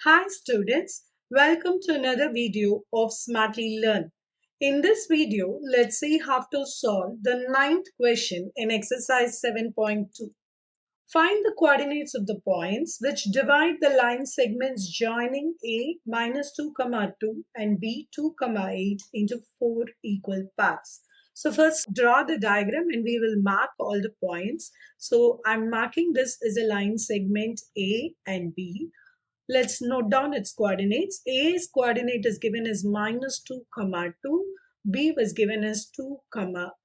Hi students, welcome to another video of Smartly Learn. In this video, let's see how to solve the ninth question in exercise 7.2. Find the coordinates of the points which divide the line segments joining A minus 2, 2 and B 2, 8 into 4 equal parts. So first draw the diagram and we will mark all the points. So I'm marking this as a line segment A and B. Let's note down its coordinates. A's coordinate is given as minus 2, 2. B was given as 2,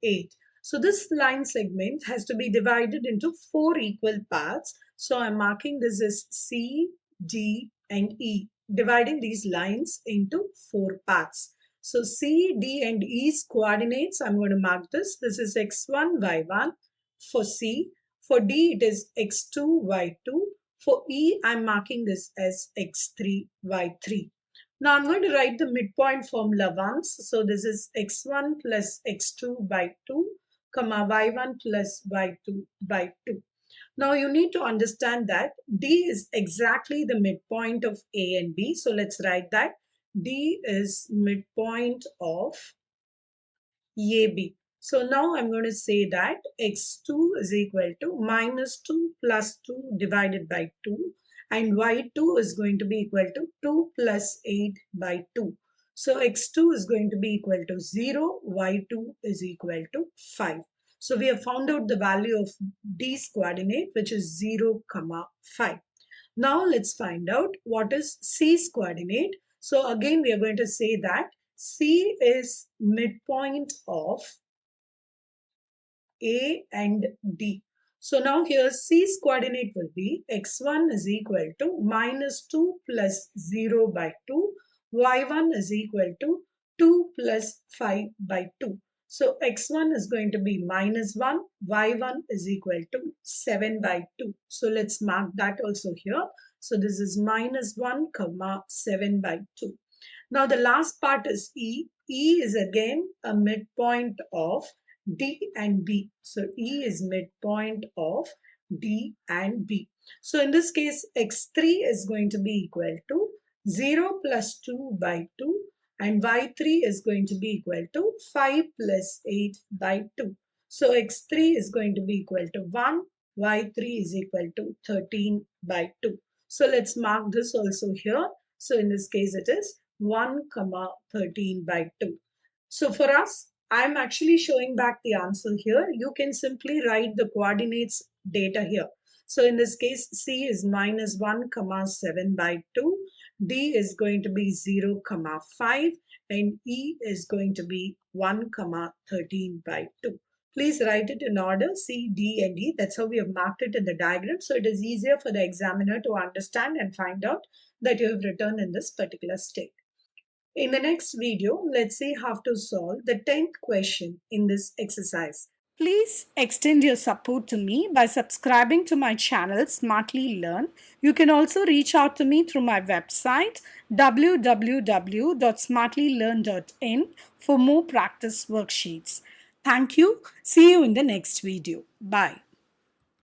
8. So this line segment has to be divided into 4 equal parts. So I'm marking this as C, D and E, dividing these lines into 4 parts. So C, D and E's coordinates, I'm going to mark this. This is x1, y1 for C. For D, it is x2, y2. For E, I'm marking this as x3, y3. Now I'm going to write the midpoint formula once. So this is x1 plus x2 by 2, y1 plus y2 by 2. Now you need to understand that D is exactly the midpoint of A and B. So let's write that D is midpoint of AB. So now I'm going to say that x2 is equal to minus 2 plus 2 divided by 2 and y2 is going to be equal to 2 plus 8 by 2. So x2 is going to be equal to 0, y2 is equal to 5. So we have found out the value of D's coordinate, which is 0, 5. Now let's find out what is C's coordinate. So again we are going to say that C is midpoint of A and D. So now here C's coordinate will be x1 is equal to minus 2 plus 0 by 2, y1 is equal to 2 plus 5 by 2. So x1 is going to be minus 1, y1 is equal to 7 by 2. So let's mark that also here. So this is minus 1, 7 by 2. Now the last part is E. E is again a midpoint of D and B. So E is midpoint of D and B. So in this case, x3 is going to be equal to 0 plus 2 by 2 and y3 is going to be equal to 5 plus 8 by 2. So x3 is going to be equal to 1, y3 is equal to 13 by 2. So let's mark this also here. So in this case, it is 1, 13 by 2. So for us, I'm actually showing back the answer here. You can simply write the coordinates data here. So in this case, C is minus 1, 7 by 2. D is going to be 0, 5. And E is going to be 1, 13 by 2. Please write it in order C, D and E. That's how we have marked it in the diagram. So it is easier for the examiner to understand and find out that you have written in this particular state. In the next video, let's see how to solve the 10th question in this exercise. Please extend your support to me by subscribing to my channel Smartly Learn. You can also reach out to me through my website www.smartlylearn.in for more practice worksheets. Thank you. See you in the next video. Bye.